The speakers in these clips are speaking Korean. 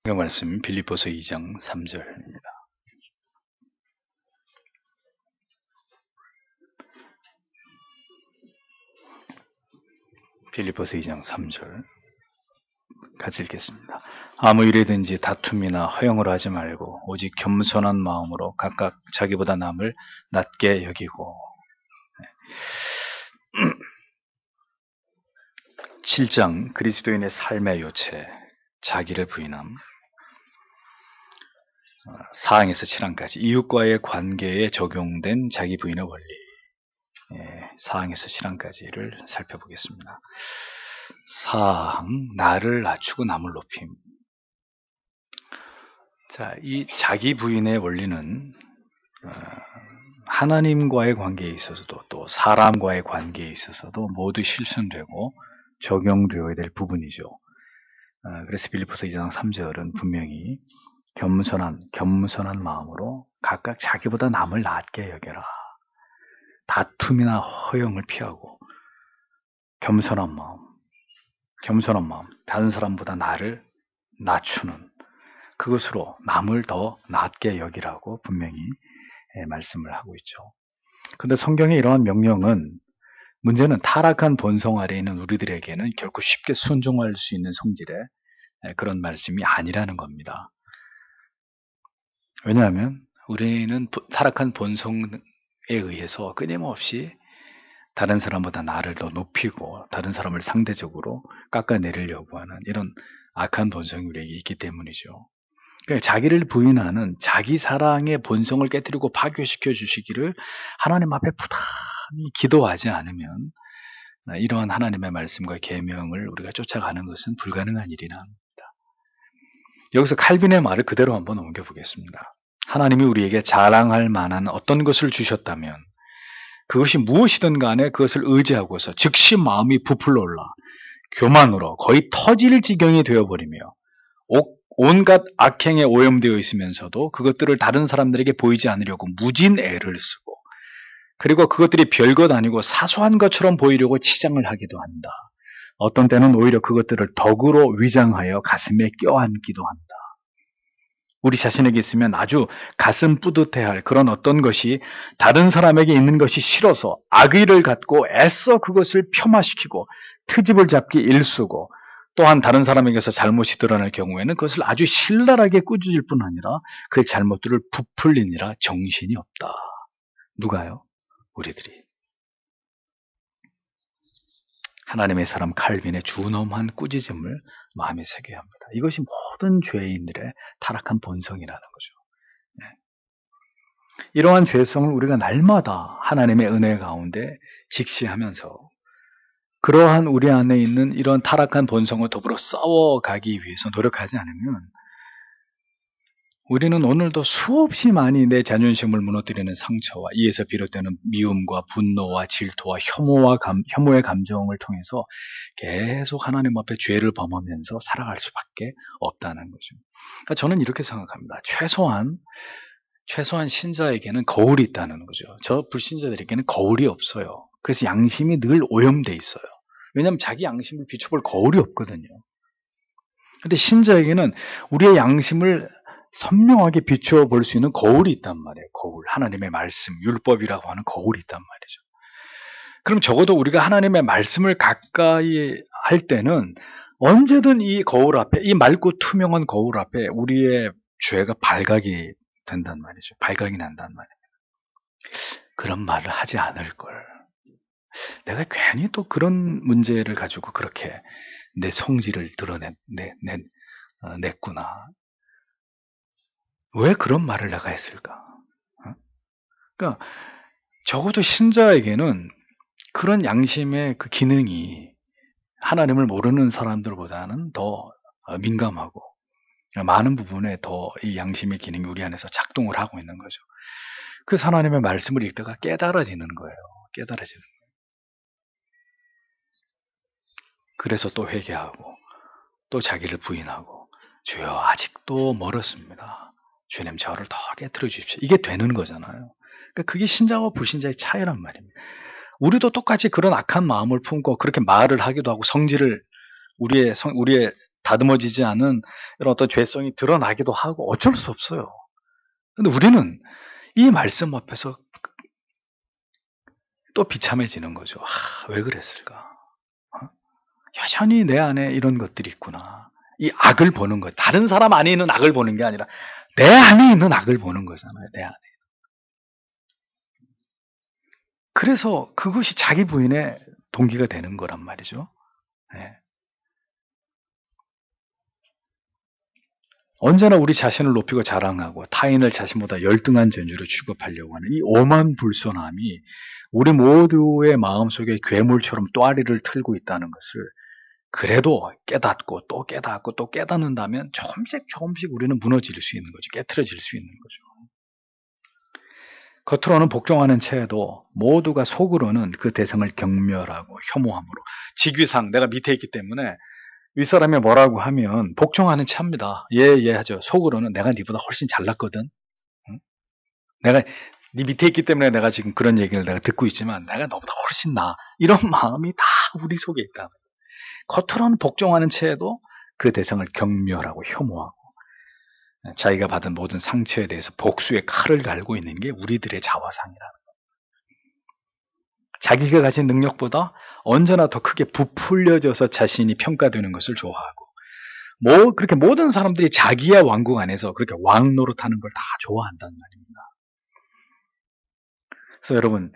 그 말씀 빌립보서 2장 3절입니다. 빌립보서 2장 3절 같이 읽겠습니다. 아무 일이든지 다툼이나 허영을 하지 말고 오직 겸손한 마음으로 각각 자기보다 남을 낮게 여기고 7장 그리스도인의 삶의 요체 자기를 부인함 4항에서 7항까지 이웃과의 관계에 적용된 자기 부인의 원리 4항에서 7항까지를 살펴보겠습니다. 4항 나를 낮추고 남을 높임. 자, 이 자기 부인의 원리는 하나님과의 관계에 있어서도 또 사람과의 관계에 있어서도 모두 실천되고 적용되어야 될 부분이죠. 그래서 빌립보서 2장 3절은 분명히 겸손한 마음으로 각각 자기보다 남을 낮게 여겨라. 다툼이나 허영을 피하고 겸손한 마음, 다른 사람보다 나를 낮추는 그것으로 남을 더 낮게 여기라고 분명히 말씀을 하고 있죠. 그런데 성경의 이러한 명령은 문제는 타락한 본성 아래에 있는 우리들에게는 결코 쉽게 순종할 수 있는 성질의 그런 말씀이 아니라는 겁니다. 왜냐하면 우리는 타락한 본성에 의해서 끊임없이 다른 사람보다 나를 더 높이고 다른 사람을 상대적으로 깎아내리려고 하는 이런 악한 본성이 우리에게 있기 때문이죠. 그러니까 자기를 부인하는 자기 사랑의 본성을 깨뜨리고 파괴시켜 주시기를 하나님 앞에 부단히 기도하지 않으면 이러한 하나님의 말씀과 계명을 우리가 쫓아가는 것은 불가능한 일이나 합니다. 여기서 칼빈의 말을 그대로 한번 옮겨보겠습니다. 하나님이 우리에게 자랑할 만한 어떤 것을 주셨다면 그것이 무엇이든 간에 그것을 의지하고서 즉시 마음이 부풀러 올라 교만으로 거의 터질 지경이 되어버리며 온갖 악행에 오염되어 있으면서도 그것들을 다른 사람들에게 보이지 않으려고 무진 애를 쓰고 그리고 그것들이 별것 아니고 사소한 것처럼 보이려고 치장을 하기도 한다. 어떤 때는 오히려 그것들을 덕으로 위장하여 가슴에 껴안기도 한다. 우리 자신에게 있으면 아주 가슴 뿌듯해할 그런 어떤 것이 다른 사람에게 있는 것이 싫어서 악의를 갖고 애써 그것을 폄하시키고 트집을 잡기 일쑤고 또한 다른 사람에게서 잘못이 드러날 경우에는 그것을 아주 신랄하게 꾸짖을 뿐 아니라 그 잘못들을 부풀리니라 정신이 없다. 누가요? 우리들이. 하나님의 사람 칼빈의 준엄한 꾸짖음을 마음에 새겨야 합니다. 이것이 모든 죄인들의 타락한 본성이라는 거죠. 이러한 죄성을 우리가 날마다 하나님의 은혜 가운데 직시하면서 그러한 우리 안에 있는 이런 타락한 본성과 더불어 싸워가기 위해서 노력하지 않으면 우리는 오늘도 수없이 많이 내 자존심을 무너뜨리는 상처와 이에서 비롯되는 미움과 분노와 질투와 혐오의 감정을 통해서 계속 하나님 앞에 죄를 범하면서 살아갈 수밖에 없다는 거죠. 그러니까 저는 이렇게 생각합니다. 최소한 신자에게는 거울이 있다는 거죠. 저 불신자들에게는 거울이 없어요. 그래서 양심이 늘 오염돼 있어요. 왜냐하면 자기 양심을 비춰볼 거울이 없거든요. 근데 신자에게는 우리의 양심을 선명하게 비추어 볼 수 있는 거울이 있단 말이에요. 거울. 하나님의 말씀, 율법이라고 하는 거울이 있단 말이죠. 그럼 적어도 우리가 하나님의 말씀을 가까이 할 때는 언제든 이 거울 앞에, 이 맑고 투명한 거울 앞에 우리의 죄가 발각이 된단 말이죠. 발각이 난단 말이에요. 그런 말을 하지 않을 걸. 내가 괜히 또 그런 문제를 가지고 그렇게 내 성질을 냈구나. 왜 그런 말을 내가 했을까? 그러니까 적어도 신자에게는 그런 양심의 그 기능이 하나님을 모르는 사람들보다는 더 민감하고 많은 부분에 더 이 양심의 기능이 우리 안에서 작동을 하고 있는 거죠. 그래서 하나님의 말씀을 읽다가 깨달아지는 거예요. 깨달아지는 거예요. 그래서 또 회개하고 또 자기를 부인하고 주여 아직도 멀었습니다. 주님 저를 더 깨트려 주십시오. 이게 되는 거잖아요. 그러니까 그게 신자와 불신자의 차이란 말입니다. 우리도 똑같이 그런 악한 마음을 품고 그렇게 말을 하기도 하고 성질을 우리의 다듬어지지 않은 이런 어떤 죄성이 드러나기도 하고 어쩔 수 없어요. 근데 우리는 이 말씀 앞에서 또 비참해지는 거죠. 왜 그랬을까? 여전히 내 안에 이런 것들이 있구나. 이 악을 보는 것. 다른 사람 안에 있는 악을 보는 게 아니라 내 안에 있는 악을 보는 거잖아요. 내 안에. 그래서 그것이 자기 부인의 동기가 되는 거란 말이죠. 네. 언제나 우리 자신을 높이고 자랑하고 타인을 자신보다 열등한 존재로 취급하려고 하는 이 오만불손함이 우리 모두의 마음속에 괴물처럼 또아리를 틀고 있다는 것을 그래도 깨닫고 또 깨닫고 또 깨닫는다면 조금씩 우리는 무너질 수 있는 거죠. 깨트려질 수 있는 거죠. 겉으로는 복종하는 채에도 모두가 속으로는 그 대상을 경멸하고 혐오함으로 직위상 내가 밑에 있기 때문에 윗사람이 뭐라고 하면 복종하는 채합니다. 예 하죠. 속으로는 내가 네보다 훨씬 잘났거든. 응? 내가 네 밑에 있기 때문에 내가 지금 그런 얘기를 내가 듣고 있지만 내가 너보다 훨씬 나아. 이런 마음이 다 우리 속에 있다. 겉으로는 복종하는 채에도 그 대상을 경멸하고 혐오하고 자기가 받은 모든 상처에 대해서 복수의 칼을 갈고 있는 게 우리들의 자화상이라는 거예요. 자기가 가진 능력보다 언제나 더 크게 부풀려져서 자신이 평가되는 것을 좋아하고 그렇게 모든 사람들이 자기의 왕국 안에서 그렇게 왕 노릇하는 걸 다 좋아한다는 말입니다. 그래서 여러분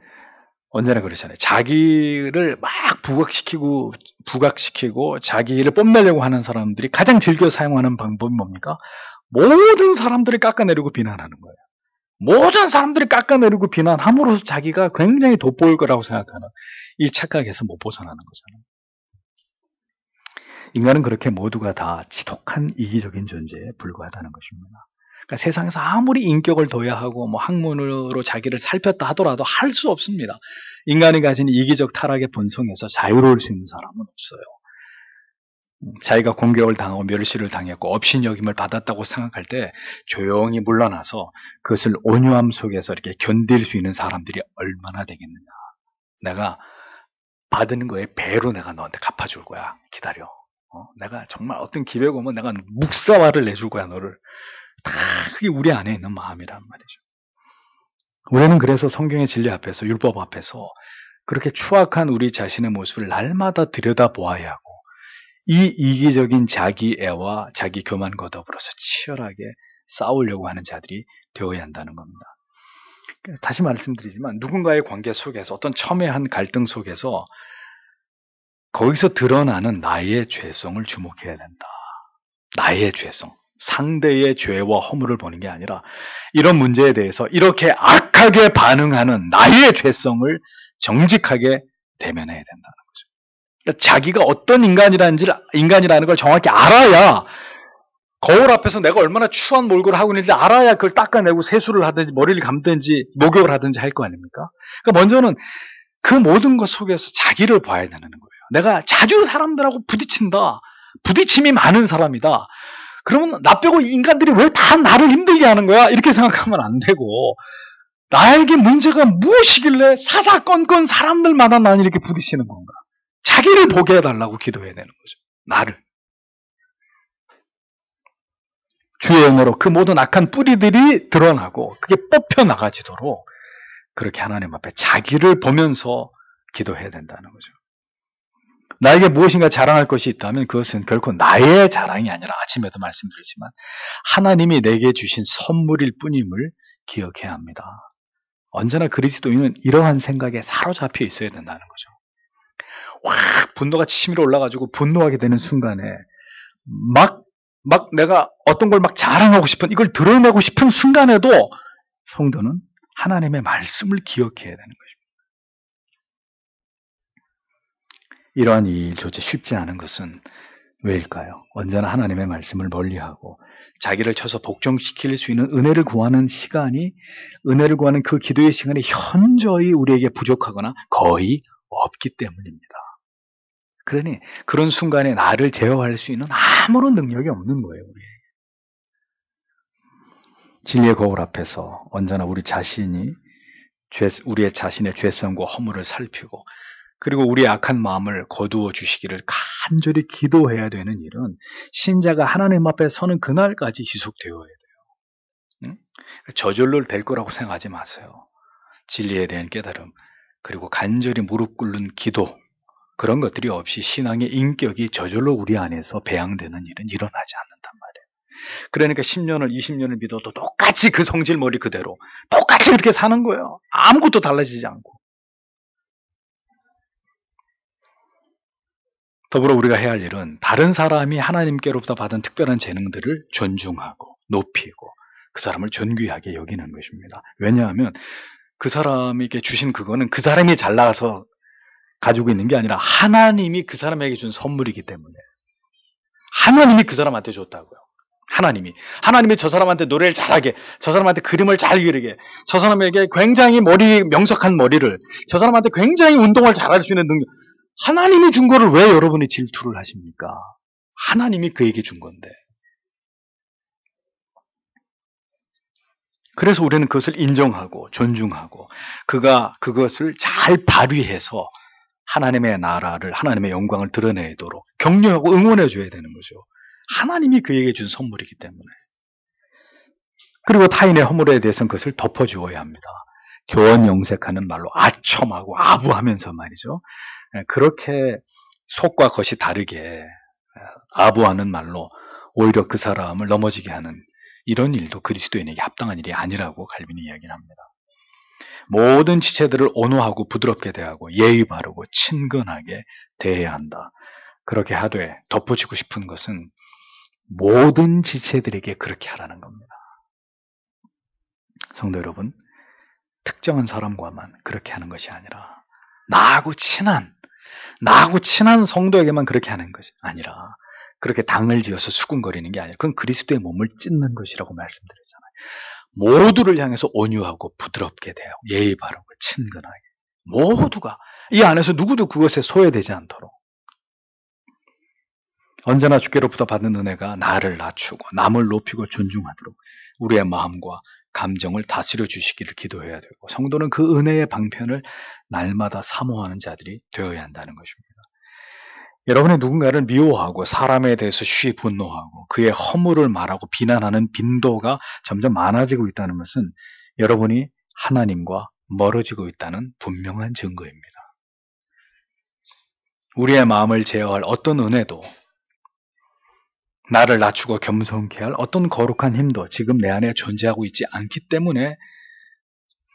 언제나 그렇잖아요. 자기를 막 부각시키고 자기를 뽐내려고 하는 사람들이 가장 즐겨 사용하는 방법이 뭡니까? 모든 사람들을 깎아내리고 비난하는 거예요. 모든 사람들이 깎아내리고 비난함으로써 자기가 굉장히 돋보일 거라고 생각하는 이 착각에서 못 벗어나는 거잖아요. 인간은 그렇게 모두가 다 지독한 이기적인 존재에 불과하다는 것입니다. 그러니까 세상에서 아무리 인격을 둬야 하고 학문으로 자기를 살폈다 하더라도 할 수 없습니다. 인간이 가진 이기적 타락의 본성에서 자유로울 수 있는 사람은 없어요. 자기가 공격을 당하고 멸시를 당했고 업신여김을 받았다고 생각할 때 조용히 물러나서 그것을 온유함 속에서 이렇게 견딜 수 있는 사람들이 얼마나 되겠느냐. 내가 받은 거에 배로 내가 너한테 갚아줄 거야. 기다려. 내가 정말 어떤 기회가 오면 내가 묵사화를 내줄 거야. 너를. 다 그게 우리 안에 있는 마음이란 말이죠. 우리는 그래서 성경의 진리 앞에서 율법 앞에서 그렇게 추악한 우리 자신의 모습을 날마다 들여다보아야 하고 이 이기적인 자기애와 자기 교만과 더불어서 치열하게 싸우려고 하는 자들이 되어야 한다는 겁니다. 다시 말씀드리지만 누군가의 관계 속에서 어떤 첨예한 갈등 속에서 거기서 드러나는 나의 죄성을 주목해야 된다. 나의 죄성. 상대의 죄와 허물을 보는 게 아니라 이런 문제에 대해서 이렇게 악하게 반응하는 나의 죄성을 정직하게 대면해야 된다는 거죠. 그러니까 자기가 어떤 인간이라는 걸 정확히 알아야 거울 앞에서 내가 얼마나 추한 몰골을 하고 있는지 알아야 그걸 닦아내고 세수를 하든지 머리를 감든지 목욕을 하든지 할 거 아닙니까? 그러니까 먼저는 그 모든 것 속에서 자기를 봐야 되는 거예요. 내가 자주 사람들하고 부딪힌다. 부딪힘이 많은 사람이다. 그러면 나 빼고 인간들이 왜 다 나를 힘들게 하는 거야? 이렇게 생각하면 안 되고 나에게 문제가 무엇이길래 사사건건 사람들마다 나는 이렇게 부딪히는 건가? 자기를 보게 해달라고 기도해야 되는 거죠. 나를. 주의 은혜로 그 모든 악한 뿌리들이 드러나고 그게 뽑혀나가지도록 그렇게 하나님 앞에 자기를 보면서 기도해야 된다는 거죠. 나에게 무엇인가 자랑할 것이 있다면 그것은 결코 나의 자랑이 아니라 아침에도 말씀드렸지만 하나님이 내게 주신 선물일 뿐임을 기억해야 합니다. 언제나 그리스도인은 이러한 생각에 사로잡혀 있어야 된다는 거죠. 확 분노가 치밀어 올라가지고 분노하게 되는 순간에 막 내가 어떤 걸 막 자랑하고 싶은 이걸 드러내고 싶은 순간에도 성도는 하나님의 말씀을 기억해야 되는 것입니다. 이러한 일조차 쉽지 않은 것은 왜일까요? 언제나 하나님의 말씀을 멀리하고 자기를 쳐서 복종시킬 수 있는 은혜를 구하는 그 기도의 시간이 현저히 우리에게 부족하거나 거의 없기 때문입니다. 그러니 그런 순간에 나를 제어할 수 있는 아무런 능력이 없는 거예요. 진리의 거울 앞에서 언제나 우리의 자신의 죄성과 허물을 살피고 그리고 우리의 악한 마음을 거두어 주시기를 간절히 기도해야 되는 일은 신자가 하나님 앞에 서는 그날까지 지속되어야 돼요. 응? 저절로 될 거라고 생각하지 마세요. 진리에 대한 깨달음, 그리고 간절히 무릎 꿇는 기도, 그런 것들이 없이 신앙의 인격이 저절로 우리 안에서 배양되는 일은 일어나지 않는단 말이에요. 그러니까 10년을 20년을 믿어도 똑같이 그 성질머리 그대로 똑같이 그렇게 사는 거예요. 아무것도 달라지지 않고. 더불어 우리가 해야 할 일은 다른 사람이 하나님께로부터 받은 특별한 재능들을 존중하고 높이고 그 사람을 존귀하게 여기는 것입니다. 왜냐하면 그 사람에게 주신 그거는 그 사람이 잘 나가서 가지고 있는 게 아니라 하나님이 그 사람에게 준 선물이기 때문에, 하나님이 그 사람한테 줬다고요. 하나님이 저 사람한테 노래를 잘하게, 저 사람한테 그림을 잘 그리게, 저 사람에게 굉장히 명석한 머리를, 저 사람한테 굉장히 운동을 잘할 수 있는 능력, 하나님이 준 거를 왜 여러분이 질투를 하십니까? 하나님이 그에게 준 건데. 그래서 우리는 그것을 인정하고 존중하고 그가 그것을 잘 발휘해서 하나님의 나라를, 하나님의 영광을 드러내도록 격려하고 응원해 줘야 되는 거죠. 하나님이 그에게 준 선물이기 때문에. 그리고 타인의 허물에 대해서는 그것을 덮어주어야 합니다. 교원 영색하는 말로 아첨하고 아부하면서 말이죠. 그렇게 속과 겉이 다르게 아부하는 말로 오히려 그 사람을 넘어지게 하는 이런 일도 그리스도인에게 합당한 일이 아니라고 칼빈이 이야기를 합니다. 모든 지체들을 온화하고 부드럽게 대하고 예의 바르고 친근하게 대해야 한다. 그렇게 하되 덧붙이고 싶은 것은 모든 지체들에게 그렇게 하라는 겁니다. 성도 여러분, 특정한 사람과만 그렇게 하는 것이 아니라 나하고 친한 성도에게만 그렇게 하는 것이 아니라 그렇게 당을 지어서 수군거리는 게 아니라 그건 그리스도의 몸을 찢는 것이라고 말씀드렸잖아요. 모두를 향해서 온유하고 부드럽게 대하고 예의 바르고 친근하게, 모두가 이 안에서 누구도 그것에 소외되지 않도록 언제나 주께로부터 받는 은혜가 나를 낮추고 남을 높이고 존중하도록 우리의 마음과 감정을 다스려 주시기를 기도해야 되고, 성도는 그 은혜의 방편을 날마다 사모하는 자들이 되어야 한다는 것입니다. 여러분이 누군가를 미워하고 사람에 대해서 쉬이 분노하고 그의 허물을 말하고 비난하는 빈도가 점점 많아지고 있다는 것은 여러분이 하나님과 멀어지고 있다는 분명한 증거입니다. 우리의 마음을 제어할 어떤 은혜도, 나를 낮추고 겸손케 할 어떤 거룩한 힘도 지금 내 안에 존재하고 있지 않기 때문에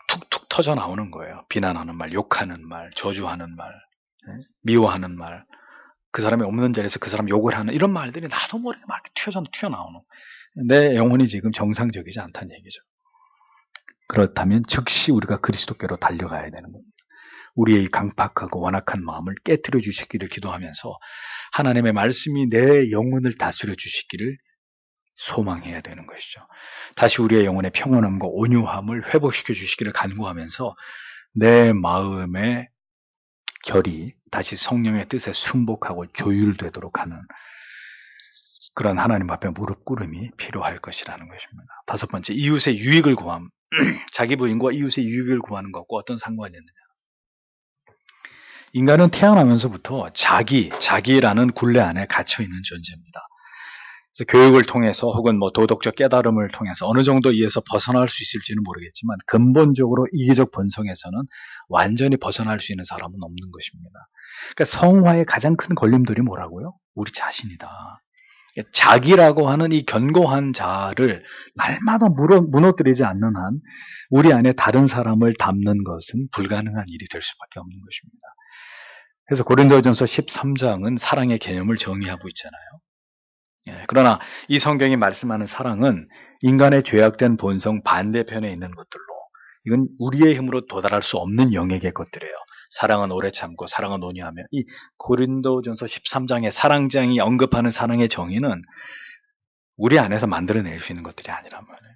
툭툭 터져 나오는 거예요. 비난하는 말, 욕하는 말, 저주하는 말, 미워하는 말, 그 사람이 없는 자리에서 그 사람 욕을 하는 이런 말들이 나도 모르게 막 튀어나오는, 내 영혼이 지금 정상적이지 않다는 얘기죠. 그렇다면 즉시 우리가 그리스도께로 달려가야 되는 겁니다. 우리의 강팍하고 완악한 마음을 깨트려 주시기를 기도하면서 하나님의 말씀이 내 영혼을 다스려 주시기를 소망해야 되는 것이죠. 다시 우리의 영혼의 평온함과 온유함을 회복시켜 주시기를 간구하면서 내 마음의 결이 다시 성령의 뜻에 순복하고 조율되도록 하는 그런 하나님 앞에 무릎 꿇음이 필요할 것이라는 것입니다. 다섯 번째, 이웃의 유익을 구함. 자기 부인과 이웃의 유익을 구하는 것과 어떤 상관이 있느냐. 인간은 태어나면서부터 자기라는 굴레 안에 갇혀있는 존재입니다. 그래서 교육을 통해서 혹은 도덕적 깨달음을 통해서 어느 정도 이에서 벗어날 수 있을지는 모르겠지만 근본적으로 이기적 본성에서는 완전히 벗어날 수 있는 사람은 없는 것입니다. 그러니까 성화의 가장 큰 걸림돌이 뭐라고요? 우리 자신이다. 자기라고 하는 이 견고한 자를 날마다 무너뜨리지 않는 한 우리 안에 다른 사람을 담는 것은 불가능한 일이 될 수밖에 없는 것입니다. 그래서 고린도전서 13장은 사랑의 개념을 정의하고 있잖아요. 그러나 이 성경이 말씀하는 사랑은 인간의 죄악된 본성 반대편에 있는 것들로, 이건 우리의 힘으로 도달할 수 없는 영역의 것들이에요. 사랑은 오래 참고 사랑은 온유하며, 이 고린도전서 13장의 사랑장이 언급하는 사랑의 정의는 우리 안에서 만들어낼 수 있는 것들이 아니란 말이에요.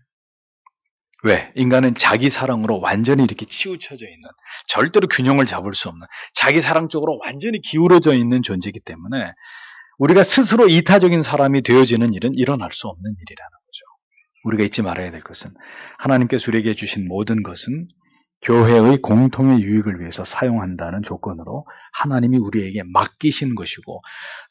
왜? 인간은 자기 사랑으로 완전히 이렇게 치우쳐져 있는, 절대로 균형을 잡을 수 없는, 자기 사랑 쪽으로 완전히 기울어져 있는 존재이기 때문에 우리가 스스로 이타적인 사람이 되어지는 일은 일어날 수 없는 일이라는 거죠. 우리가 잊지 말아야 될 것은 하나님께서 우리에게 주신 모든 것은 교회의 공통의 유익을 위해서 사용한다는 조건으로 하나님이 우리에게 맡기신 것이고,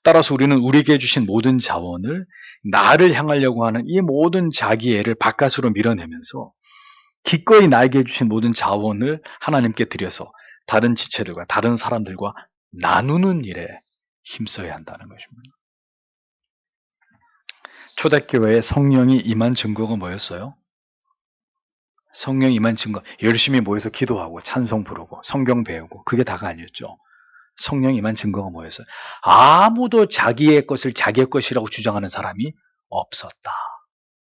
따라서 우리는 우리에게 주신 모든 자원을 나를 향하려고 하는 이 모든 자기애를 바깥으로 밀어내면서 기꺼이 나에게 주신 모든 자원을 하나님께 드려서 다른 지체들과 다른 사람들과 나누는 일에 힘써야 한다는 것입니다. 초대교회에 성령이 임한 증거가 뭐였어요? 성령 임한 증거, 열심히 모여서 기도하고 찬송 부르고 성경 배우고, 그게 다가 아니었죠. 성령 임한 증거가 뭐였어요? 아무도 자기의 것을 자기의 것이라고 주장하는 사람이 없었다.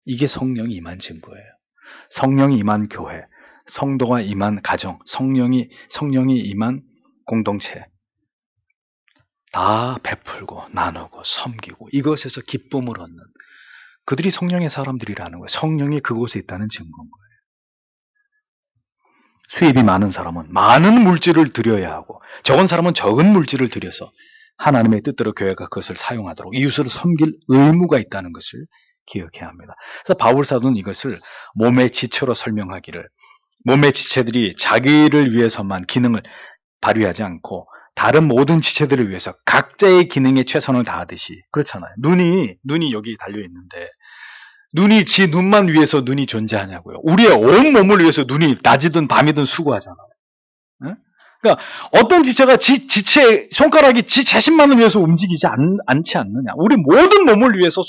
이게 성령이 임한 증거예요. 성령이 임한 교회, 성도가 임한 가정, 성령이 임한 공동체, 다 베풀고 나누고 섬기고 이것에서 기쁨을 얻는 그들이 성령의 사람들이라는 거예요. 성령이 그곳에 있다는 증거인 거예요. 수입이 많은 사람은 많은 물질을 들여야 하고, 적은 사람은 적은 물질을 들여서 하나님의 뜻대로 교회가 그것을 사용하도록 이웃을 섬길 의무가 있다는 것을 기억해야 합니다. 그래서 바울 사도는 이것을 몸의 지체로 설명하기를, 몸의 지체들이 자기를 위해서만 기능을 발휘하지 않고 다른 모든 지체들을 위해서 각자의 기능에 최선을 다하듯이, 그렇잖아요. 눈이 여기 달려 있는데 눈이 지 눈만 위해서 눈이 존재하냐고요. 우리의 온 몸을 위해서 눈이 낮이든 밤이든 수고하잖아요. 응? 그러니까 어떤 지체가 지체 손가락이 지 자신만을 위해서 움직이지 않지 않느냐. 우리 모든 몸을 위해서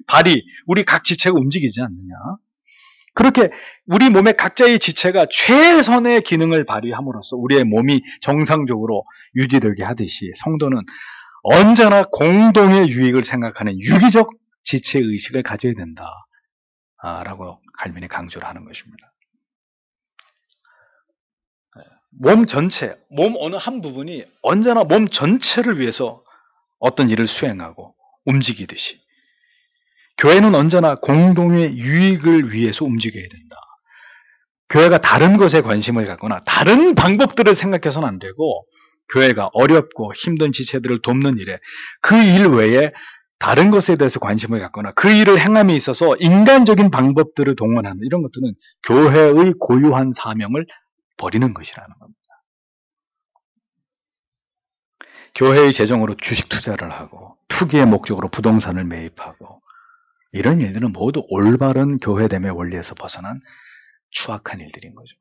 발이 우리 각 지체가 움직이지 않느냐. 그렇게 우리 몸의 각자의 지체가 최선의 기능을 발휘함으로써 우리의 몸이 정상적으로 유지되게 하듯이, 성도는 언제나 공동의 유익을 생각하는 유기적 지체의식을 가져야 된다 라고 갈면이 강조를 하는 것입니다. 몸 전체, 몸 어느 한 부분이 언제나 몸 전체를 위해서 어떤 일을 수행하고 움직이듯이 교회는 언제나 공동의 유익을 위해서 움직여야 된다. 교회가 다른 것에 관심을 갖거나 다른 방법들을 생각해서는 안 되고, 교회가 어렵고 힘든 지체들을 돕는 일에 그 일 외에 다른 것에 대해서 관심을 갖거나 그 일을 행함에 있어서 인간적인 방법들을 동원하는 이런 것들은 교회의 고유한 사명을 버리는 것이라는 겁니다. 교회의 재정으로 주식 투자를 하고 투기의 목적으로 부동산을 매입하고 이런 일들은 모두 올바른 교회됨의 원리에서 벗어난 추악한 일들인 거죠.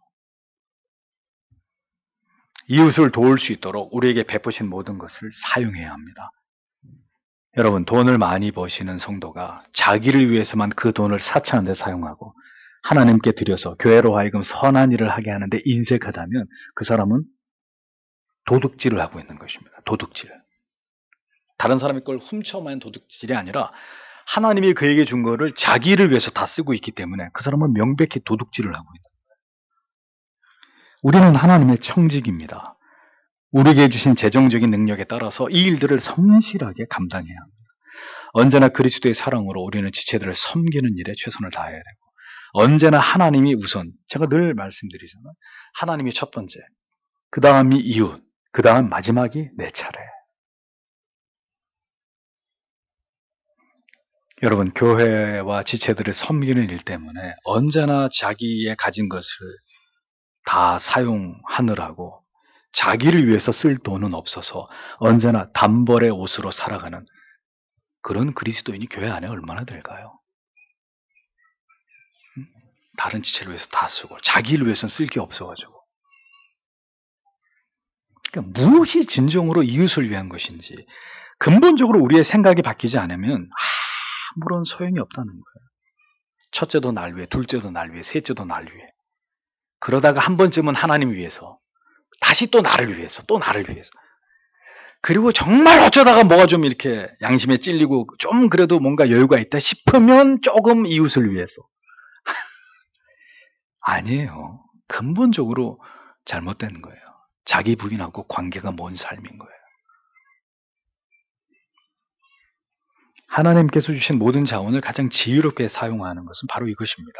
이웃을 도울 수 있도록 우리에게 베푸신 모든 것을 사용해야 합니다. 여러분, 돈을 많이 버시는 성도가 자기를 위해서만 그 돈을 사치하는 데 사용하고 하나님께 드려서 교회로 하여금 선한 일을 하게 하는데 인색하다면 그 사람은 도둑질을 하고 있는 것입니다. 도둑질. 다른 사람의 걸 훔쳐만 도둑질이 아니라 하나님이 그에게 준 거를 자기를 위해서 다 쓰고 있기 때문에 그 사람은 명백히 도둑질을 하고 있는 거예요. 우리는 하나님의 청직입니다. 우리에게 주신 재정적인 능력에 따라서 이 일들을 성실하게 감당해야 합니다. 언제나 그리스도의 사랑으로 우리는 지체들을 섬기는 일에 최선을 다해야 되고, 언제나 하나님이 우선, 제가 늘 말씀드리잖아요. 하나님이 첫 번째, 그 다음이 이웃, 그 다음 마지막이 내 차례. 여러분, 교회와 지체들을 섬기는 일 때문에 언제나 자기의 가진 것을 다 사용하느라고 자기를 위해서 쓸 돈은 없어서 언제나 단벌의 옷으로 살아가는 그런 그리스도인이 교회 안에 얼마나 될까요? 다른 지체를 위해서 다 쓰고 자기를 위해서는 쓸 게 없어가지고. 그러니까 무엇이 진정으로 이웃을 위한 것인지 근본적으로 우리의 생각이 바뀌지 않으면 아무런 소용이 없다는 거예요. 첫째도 날 위해, 둘째도 날 위해, 셋째도 날 위해. 그러다가 한 번쯤은 하나님 위해서, 다시 또 나를 위해서, 또 나를 위해서. 그리고 정말 어쩌다가 뭐가 좀 이렇게 양심에 찔리고 좀 그래도 뭔가 여유가 있다 싶으면 조금 이웃을 위해서. 아니에요. 근본적으로 잘못된 거예요. 자기 부인하고 관계가 먼 삶인 거예요. 하나님께서 주신 모든 자원을 가장 지혜롭게 사용하는 것은 바로 이것입니다.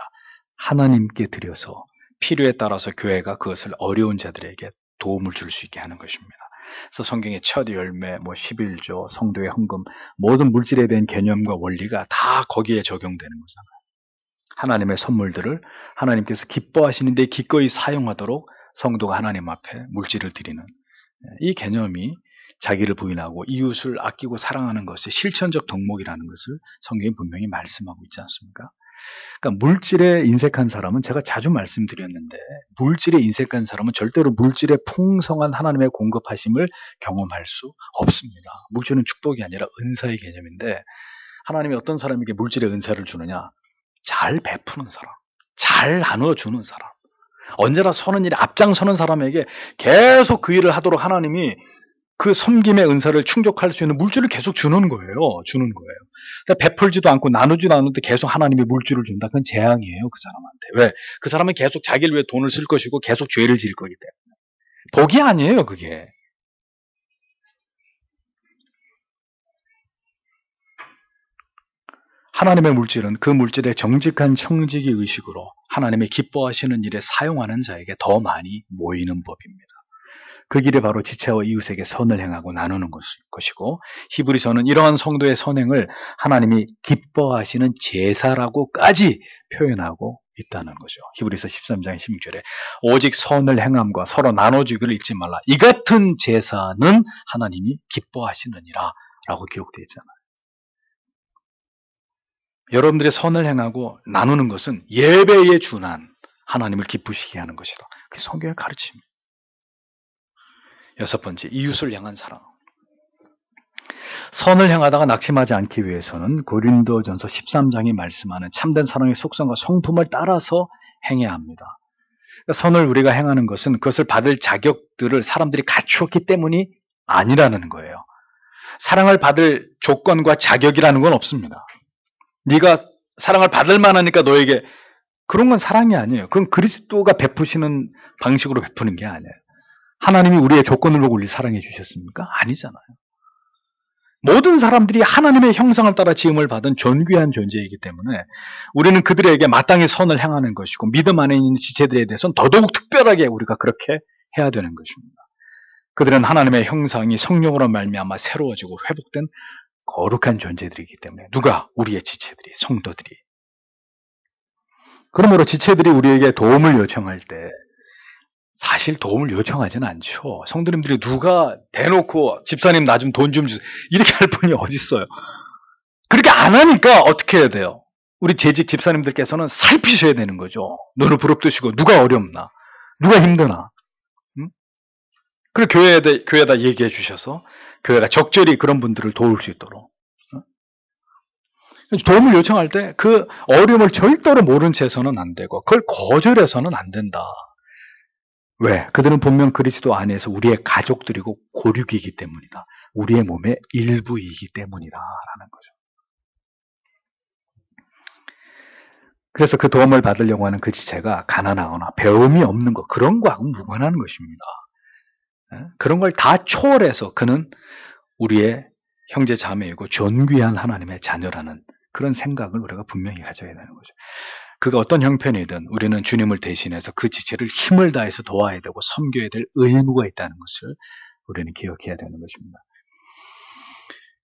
하나님께 드려서 필요에 따라서 교회가 그것을 어려운 자들에게 도움을 줄 수 있게 하는 것입니다. 그래서 성경의 첫 열매, 11조, 성도의 헌금, 모든 물질에 대한 개념과 원리가 다 거기에 적용되는 거잖아요. 하나님의 선물들을 하나님께서 기뻐하시는데 기꺼이 사용하도록 성도가 하나님 앞에 물질을 드리는 이 개념이 자기를 부인하고 이웃을 아끼고 사랑하는 것의 실천적 덕목이라는 것을 성경이 분명히 말씀하고 있지 않습니까? 그러니까 물질에 인색한 사람은 제가 자주 말씀드렸는데 물질에 인색한 사람은 절대로 물질의 풍성한 하나님의 공급하심을 경험할 수 없습니다. 물질은 축복이 아니라 은사의 개념인데 하나님이 어떤 사람에게 물질의 은사를 주느냐? 잘 베푸는 사람, 잘 나눠주는 사람, 언제나 서는 일에 앞장서는 사람에게 계속 그 일을 하도록 하나님이 그 섬김의 은사를 충족할 수 있는 물질을 계속 주는 거예요. 그러니까 베풀지도 않고 나누지도 않는데 계속 하나님이 물질을 준다. 그건 재앙이에요, 그 사람한테. 왜? 그 사람은 계속 자기를 위해 돈을 쓸 것이고 계속 죄를 지을 거기 때문에. 복이 아니에요, 그게. 하나님의 물질은 그 물질의 정직한 청지기 의식으로 하나님의 기뻐하시는 일에 사용하는 자에게 더 많이 모이는 법입니다. 그 길이 바로 지체와 이웃에게 선을 행하고 나누는 것이고 히브리서는 이러한 성도의 선행을 하나님이 기뻐하시는 제사라고까지 표현하고 있다는 거죠. 히브리서 13장 16절에 오직 선을 행함과 서로 나눠주기를 잊지 말라. 이 같은 제사는 하나님이 기뻐하시느니라 라고 기록되어 있잖아요. 여러분들의 선을 행하고 나누는 것은 예배에 준한 하나님을 기쁘시게 하는 것이다. 그게 성경의 가르침입니다. 여섯 번째, 이웃을 향한 사랑. 선을 행하다가 낙심하지 않기 위해서는 고린도전서 13장이 말씀하는 참된 사랑의 속성과 성품을 따라서 행해야 합니다. 그러니까 선을 우리가 행하는 것은 그것을 받을 자격들을 사람들이 갖추었기 때문이 아니라는 거예요. 사랑을 받을 조건과 자격이라는 건 없습니다. 네가 사랑을 받을 만하니까 너에게, 그런 건 사랑이 아니에요. 그건 그리스도가 베푸시는 방식으로 베푸는 게 아니에요. 하나님이 우리의 조건을 보고 우리 사랑해 주셨습니까? 아니잖아요. 모든 사람들이 하나님의 형상을 따라 지음을 받은 존귀한 존재이기 때문에 우리는 그들에게 마땅히 선을 행하는 것이고 믿음 안에 있는 지체들에 대해서는 더더욱 특별하게 우리가 그렇게 해야 되는 것입니다. 그들은 하나님의 형상이 성령으로 말미암아 새로워지고 회복된 거룩한 존재들이기 때문에. 누가? 우리의 지체들이, 성도들이. 그러므로 지체들이 우리에게 도움을 요청할 때 사실 도움을 요청하지는 않죠. 성도님들이 누가 대놓고 집사님 나 좀 돈 좀 주세요 이렇게 할 분이 어디 있어요. 그렇게 안 하니까 어떻게 해야 돼요? 우리 재직 집사님들께서는 살피셔야 되는 거죠. 너는 부럽듯이고 누가 어렵나? 누가 힘드나? 응? 그리고 교회에다 얘기해 주셔서 교회가 적절히 그런 분들을 도울 수 있도록. 도움을 요청할 때 그 어려움을 절대로 모른 채서는 안 되고 그걸 거절해서는 안 된다. 왜? 그들은 분명 그리스도 안에서 우리의 가족들이고 고륙이기 때문이다. 우리의 몸의 일부이기 때문이다 라는 거죠. 그래서 그 도움을 받으려고 하는 그 지체가 가난하거나 배움이 없는 것, 그런 거하고 무관한 것입니다. 그런 걸 다 초월해서 그는 우리의 형제 자매이고 존귀한 하나님의 자녀라는 그런 생각을 우리가 분명히 가져야 되는 거죠. 그가 어떤 형편이든 우리는 주님을 대신해서 그 지체를 힘을 다해서 도와야 되고 섬겨야 될 의무가 있다는 것을 우리는 기억해야 되는 것입니다.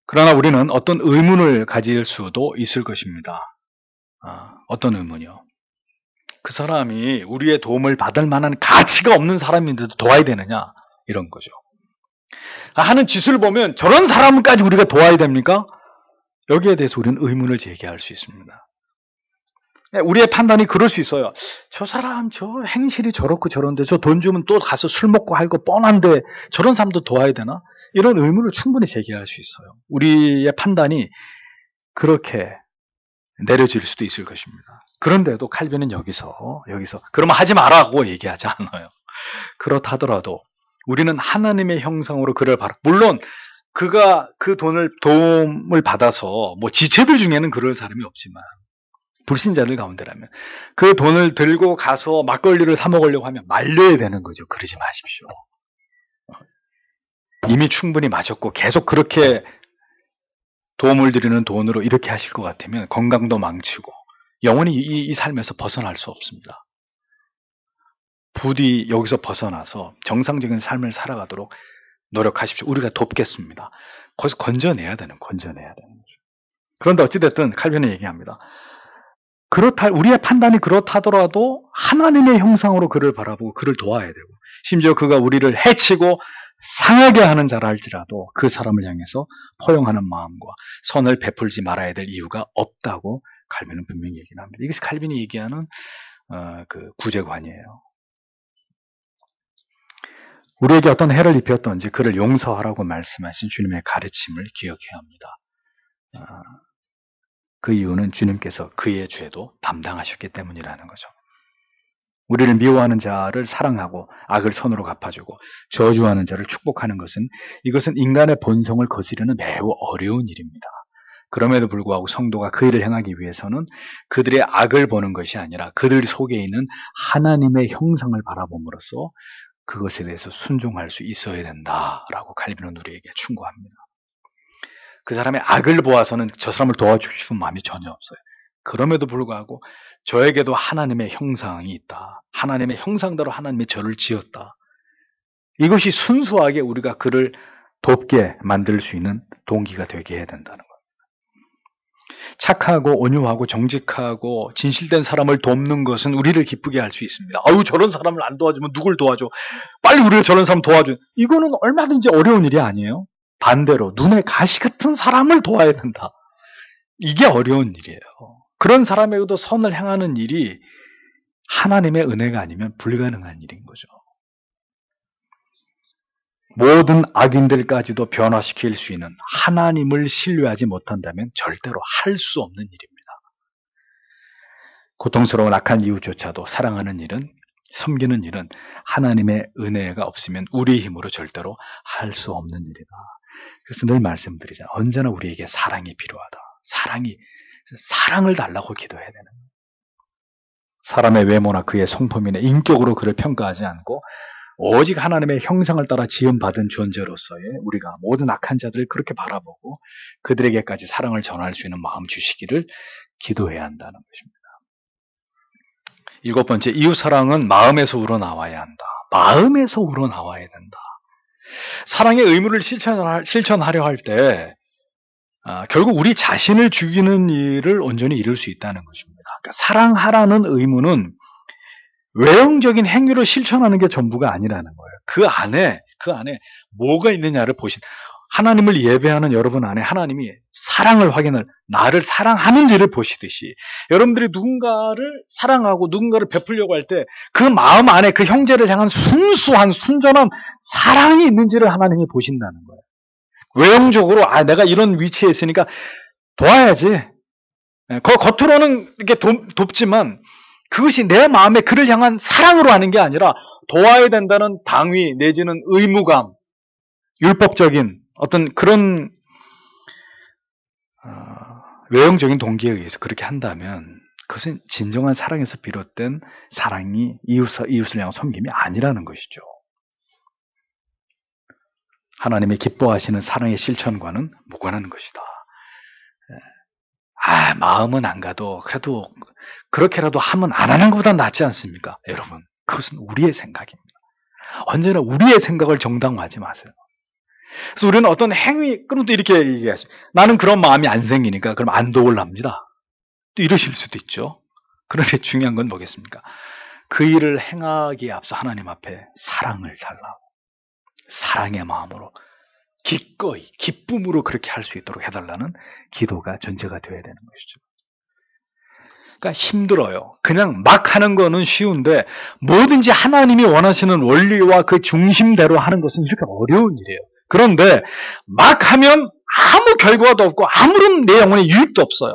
그러나 우리는 어떤 의문을 가질 수도 있을 것입니다. 어떤 의문이요? 그 사람이 우리의 도움을 받을 만한 가치가 없는 사람인데도 도와야 되느냐? 이런 거죠. 하는 짓을 보면 저런 사람까지 우리가 도와야 됩니까? 여기에 대해서 우리는 의문을 제기할 수 있습니다. 우리의 판단이 그럴 수 있어요. 저 사람 저 행실이 저렇고 저런데 저 돈 주면 또 가서 술 먹고 할 거 뻔한데 저런 사람도 도와야 되나? 이런 의문을 충분히 제기할 수 있어요. 우리의 판단이 그렇게 내려질 수도 있을 것입니다. 그런데도 칼빈은 여기서 그러면 하지 말라고 얘기하지 않아요. 그렇다 하더라도 우리는 하나님의 형상으로 그를 물론 그가 그 도움을 받아서 뭐 지체들 중에는 그럴 사람이 없지만 불신자들 가운데라면 그 돈을 들고 가서 막걸리를 사 먹으려고 하면 말려야 되는 거죠. 그러지 마십시오. 이미 충분히 마셨고 계속 그렇게 도움을 드리는 돈으로 이렇게 하실 것 같으면 건강도 망치고 영원히 이 삶에서 벗어날 수 없습니다. 부디 여기서 벗어나서 정상적인 삶을 살아가도록 노력하십시오. 우리가 돕겠습니다. 거기서 건져내야 되는 거죠. 그런데 어찌됐든 칼빈은 얘기합니다. 우리의 판단이 그렇다더라도 하나님의 형상으로 그를 바라보고 그를 도와야 되고, 심지어 그가 우리를 해치고 상하게 하는 자라 할지라도 그 사람을 향해서 포용하는 마음과 선을 베풀지 말아야 될 이유가 없다고 칼빈은 분명히 얘기를 합니다. 이것이 칼빈이 얘기하는 그 구제관이에요. 우리에게 어떤 해를 입혔던지 그를 용서하라고 말씀하신 주님의 가르침을 기억해야 합니다. 그 이유는 주님께서 그의 죄도 담당하셨기 때문이라는 거죠. 우리를 미워하는 자를 사랑하고 악을 선으로 갚아주고 저주하는 자를 축복하는 이것은 인간의 본성을 거스르는 매우 어려운 일입니다. 그럼에도 불구하고 성도가 그 일을 행하기 위해서는 그들의 악을 보는 것이 아니라 그들 속에 있는 하나님의 형상을 바라봄으로써 그것에 대해서 순종할 수 있어야 된다라고 칼빈은 우리에게 충고합니다. 그 사람의 악을 보아서는 저 사람을 도와주고 싶은 마음이 전혀 없어요. 그럼에도 불구하고 저에게도 하나님의 형상이 있다. 하나님의 형상대로 하나님의 저를 지었다. 이것이 순수하게 우리가 그를 돕게 만들 수 있는 동기가 되게 해야 된다는 거예요. 착하고 온유하고 정직하고 진실된 사람을 돕는 것은 우리를 기쁘게 할 수 있습니다. 아유, 저런 사람을 안 도와주면 누굴 도와줘? 빨리 우리가 저런 사람 도와줘. 이거는 얼마든지 어려운 일이 아니에요. 반대로 눈에 가시 같은 사람을 도와야 된다. 이게 어려운 일이에요. 그런 사람에게도 선을 행하는 일이 하나님의 은혜가 아니면 불가능한 일인 거죠. 모든 악인들까지도 변화시킬 수 있는 하나님을 신뢰하지 못한다면 절대로 할 수 없는 일입니다. 고통스러운 악한 이웃조차도 사랑하는 일은, 섬기는 일은 하나님의 은혜가 없으면 우리의 힘으로 절대로 할 수 없는 일이다. 그래서 늘 말씀드리잖아요. 언제나 우리에게 사랑이 필요하다. 사랑을 달라고 기도해야 되는 거예요. 사람의 외모나 그의 성품이나 인격으로 그를 평가하지 않고 오직 하나님의 형상을 따라 지음받은 존재로서의 우리가 모든 악한 자들을 그렇게 바라보고 그들에게까지 사랑을 전할 수 있는 마음 주시기를 기도해야 한다는 것입니다. 7번째, 이웃사랑은 마음에서 우러나와야 한다. 마음에서 우러나와야 된다. 사랑의 의무를 실천하려 할 때 결국 우리 자신을 죽이는 일을 온전히 이룰 수 있다는 것입니다. 그러니까 사랑하라는 의무는 외형적인 행위로 실천하는 게 전부가 아니라는 거예요. 그 안에 뭐가 있느냐를 하나님을 예배하는 여러분 안에 하나님이 사랑을 나를 사랑하는지를 보시듯이 여러분들이 누군가를 사랑하고 누군가를 베풀려고 할 때 그 마음 안에 그 형제를 향한 순수한 순전한 사랑이 있는지를 하나님이 보신다는 거예요. 외형적으로 내가 이런 위치에 있으니까 도와야지. 겉으로는 이렇게 돕지만 그것이 내 마음에 그를 향한 사랑으로 하는 게 아니라 도와야 된다는 당위 내지는 의무감, 율법적인 어떤 그런 외형적인 동기에 의해서 그렇게 한다면 그것은 진정한 사랑에서 비롯된 사랑이 이웃을 향한 섬김이 아니라는 것이죠. 하나님이 기뻐하시는 사랑의 실천과는 무관한 것이다. 마음은 안 가도 그래도 그렇게라도 하면 안 하는 것보다 낫지 않습니까? 여러분, 그것은 우리의 생각입니다. 언제나 우리의 생각을 정당화하지 마세요. 그래서 우리는 어떤 그럼 또 이렇게 얘기했습니다. 나는 그런 마음이 안 생기니까 그럼 안 도울랍니다. 또 이러실 수도 있죠. 그런데 중요한 건 뭐겠습니까? 그 일을 행하기에 앞서 하나님 앞에 사랑을 달라고, 사랑의 마음으로 기꺼이 기쁨으로 그렇게 할 수 있도록 해달라는 기도가 전제가 되어야 되는 것이죠. 그러니까 힘들어요. 그냥 막 하는 거는 쉬운데 뭐든지 하나님이 원하시는 원리와 그 중심대로 하는 것은 이렇게 어려운 일이에요. 그런데 막 하면 아무 결과도 없고 아무런 내 영혼에 유익도 없어요.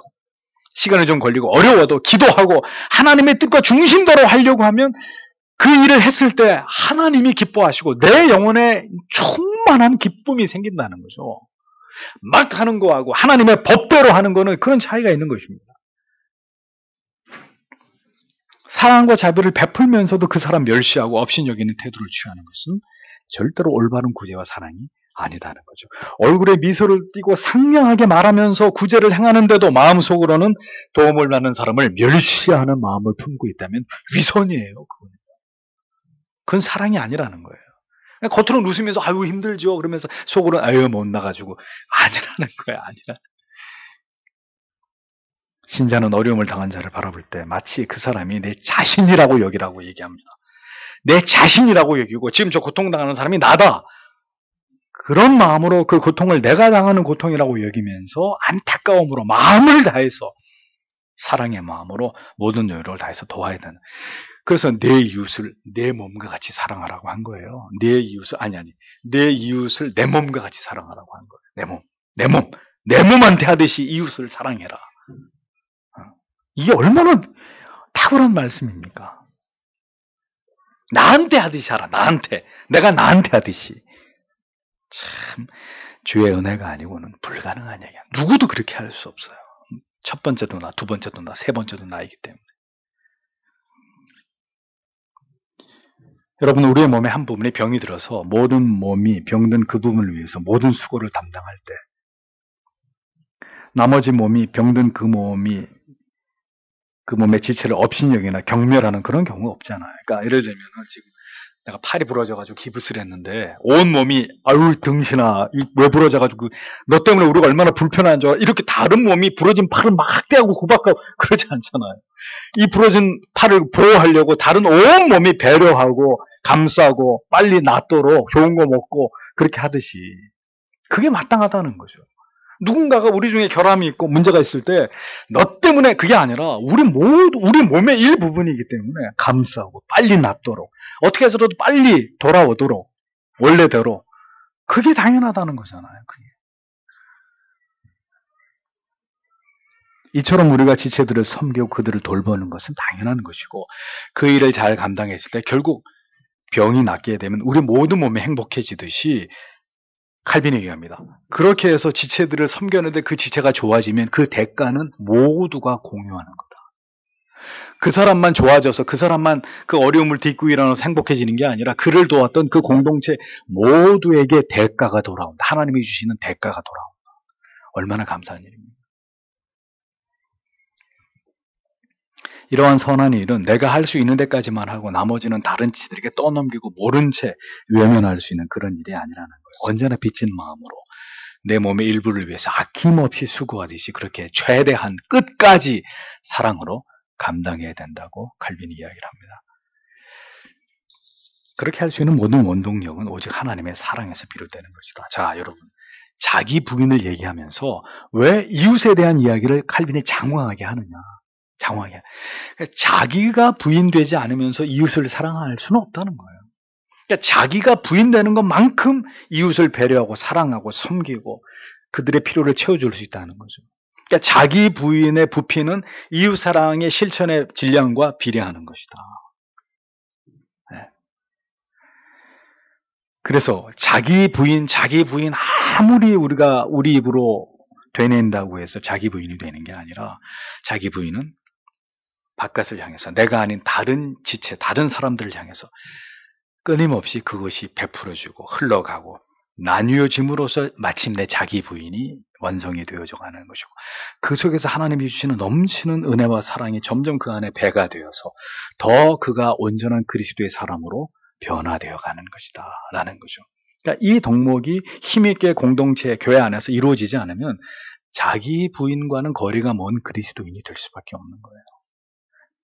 시간이 좀 걸리고 어려워도 기도하고 하나님의 뜻과 중심대로 하려고 하면 그 일을 했을 때 하나님이 기뻐하시고 내 영혼에 충만한 기쁨이 생긴다는 거죠. 막 하는 거하고 하나님의 법대로 하는 거는 그런 차이가 있는 것입니다. 사랑과 자비를 베풀면서도 그 사람 멸시하고 업신여기는 태도를 취하는 것은 절대로 올바른 구제와 사랑이 아니다는 거죠. 얼굴에 미소를 띠고 상냥하게 말하면서 구제를 행하는데도 마음속으로는 도움을 받는 사람을 멸시하는 마음을 품고 있다면 위선이에요. 그건 사랑이 아니라는 거예요. 겉으로는 웃으면서 아유 힘들죠 그러면서 속으로는 아유 못 나가지고 아니라는 거예요. 신자는 어려움을 당한 자를 바라볼 때 마치 그 사람이 내 자신이라고 여기라고 얘기합니다. 내 자신이라고 여기고 지금 저 고통당하는 사람이 나다. 그런 마음으로 그 고통을 내가 당하는 고통이라고 여기면서 안타까움으로 마음을 다해서 사랑의 마음으로 모든 여유를 다해서 도와야 되는. 그래서 내 이웃을 내 몸과 같이 사랑하라고 한 거예요. 내 이웃을 내 이웃을 내 몸과 같이 사랑하라고 한 거예요. 내 몸한테 하듯이 이웃을 사랑해라. 이게 얼마나 탁월한 말씀입니까? 나한테 하듯이 하라. 내가 나한테 하듯이. 참 주의 은혜가 아니고는 불가능한 얘기야. 누구도 그렇게 할 수 없어요. 첫 번째도 나, 두 번째도 나, 세 번째도 나이기 때문에. 여러분, 우리의 몸의 한 부분에 병이 들어서 모든 몸이 병든 그 부분을 위해서 모든 수고를 담당할 때 나머지 몸이 병든 그 몸의 지체를 업신여기나 경멸하는 그런 경우가 없잖아요. 그러니까 예를 들면 지금 내가 팔이 부러져가지고 기부스를 했는데 온 몸이 아유 등신아 왜 부러져가지고 너 때문에 우리가 얼마나 불편한 줄 알아. 이렇게 다른 몸이 부러진 팔을 막 떼하고 구박하고 그러지 않잖아요. 이 부러진 팔을 보호하려고 다른 온 몸이 배려하고 감싸고 빨리 낫도록 좋은 거 먹고 그렇게 하듯이 그게 마땅하다는 거죠. 누군가가 우리 중에 결함이 있고 문제가 있을 때 너 때문에 그게 아니라 우리 몸의 일부분이기 때문에 감싸고 빨리 낫도록 어떻게 해서라도 빨리 돌아오도록 원래대로 그게 당연하다는 거잖아요. 그게. 이처럼 우리가 지체들을 섬기고 그들을 돌보는 것은 당연한 것이고 그 일을 잘 감당했을 때 결국 병이 낫게 되면 우리 모든 몸이 행복해지듯이 칼빈이 얘기합니다. 그렇게 해서 지체들을 섬겼는데 그 지체가 좋아지면 그 대가는 모두가 공유하는 거다. 그 사람만 좋아져서 그 사람만 그 어려움을 딛고 일어나서 행복해지는 게 아니라 그를 도왔던 그 공동체 모두에게 대가가 돌아온다. 하나님이 주시는 대가가 돌아온다. 얼마나 감사한 일입니까? 이러한 선한 일은 내가 할 수 있는 데까지만 하고 나머지는 다른 지들에게 떠넘기고 모른 채 외면할 수 있는 그런 일이 아니라는 거예요. 언제나 빚진 마음으로 내 몸의 일부를 위해서 아낌없이 수고하듯이 그렇게 최대한 끝까지 사랑으로 감당해야 된다고 칼빈이 이야기를 합니다. 그렇게 할 수 있는 모든 원동력은 오직 하나님의 사랑에서 비롯되는 것이다. 자, 여러분. 자기 부인을 얘기하면서 왜 이웃에 대한 이야기를 칼빈이 장황하게 하느냐. 장황하게. 자기가 부인되지 않으면서 이웃을 사랑할 수는 없다는 거예요. 그러니까 자기가 부인되는 것만큼 이웃을 배려하고 사랑하고 섬기고 그들의 필요를 채워줄 수 있다는 거죠. 그러니까 자기 부인의 부피는 이웃 사랑의 실천의 질량과 비례하는 것이다. 네. 그래서 자기 부인 아무리 우리가 우리 입으로 되낸다고 해서 자기 부인이 되는 게 아니라 자기 부인은 바깥을 향해서 내가 아닌 다른 지체, 다른 사람들을 향해서 끊임없이 그것이 베풀어주고 흘러가고 나뉘어짐으로써 마침내 자기 부인이 완성이 되어져 가는 것이고 그 속에서 하나님이 주시는 넘치는 은혜와 사랑이 점점 그 안에 배가 되어서 더 그가 온전한 그리스도의 사람으로 변화되어 가는 것이다 라는 거죠. 그러니까 이 덕목이 힘있게 공동체 교회 안에서 이루어지지 않으면 자기 부인과는 거리가 먼 그리스도인이 될 수밖에 없는 거예요.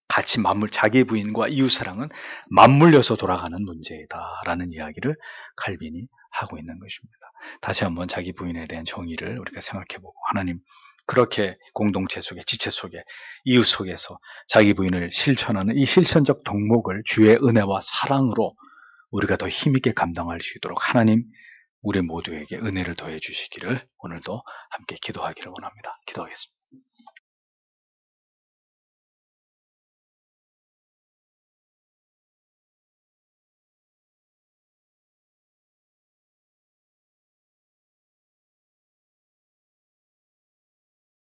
같이 자기 부인과 이웃 사랑은 맞물려서 돌아가는 문제이다라는 이야기를 칼빈이 하고 있는 것입니다. 다시 한번 자기 부인에 대한 정의를 우리가 생각해보고 하나님 그렇게 공동체 속에 지체 속에 이웃 속에서 자기 부인을 실천하는 이 실천적 덕목을 주의 은혜와 사랑으로 우리가 더 힘있게 감당할 수 있도록 하나님 우리 모두에게 은혜를 더해 주시기를 오늘도 함께 기도하기를 원합니다. 기도하겠습니다.